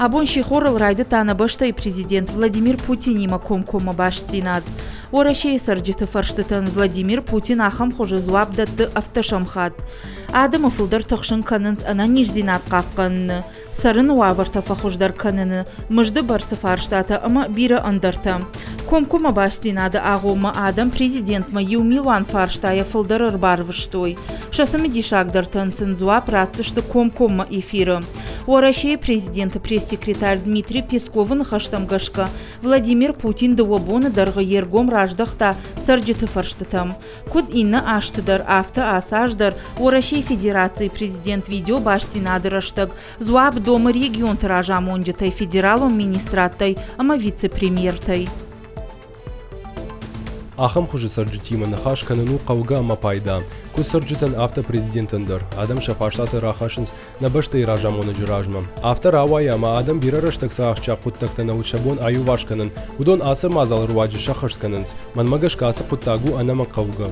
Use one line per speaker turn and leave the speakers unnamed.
Абон шихорл райды таны баштай президент Владимир Путин има комкома башцинад. Орашей сарджиты фарштытын Владимир Путин ахам хожы зуап датты автошамхат. Адам афылдар тахшын канынц ана нижзинат қаққанны. Сарын уаварта фахождар каныны. Мыжды барсы фарштаты ама бирі андырта. Комкома башцинады ағома адам президентма Юмилуан фарштая фылдар барвыштой. Шасымы дишагдартын цинзуап ратсышты комкома эфиры. Орашей президенты пресс-секретарь Дмитрий Песковын хаштамгашка Владимир Путин дуабоны дарғы ергом раждақта сарджиты фарштытым. Куд инны аштыдар авто асаждар Орашей Федерации президент видео башцинады раштаг зуап дома регион таражам онджатай федералом министраттай ама вице-премьертай.
Ахам хуже сарджитиман хаш канану қауға ама пайда. Кус сарджитан авто президентандыр. Адам шапаштаты рахашынс на баштай ражамоны жиражма. Авто равая ама адам бирарыштак саахча құттакта научабон аю вашканын. Удон асыр мазал руаджи шахашканынс. Манмагашка асы құттагу анама қауға.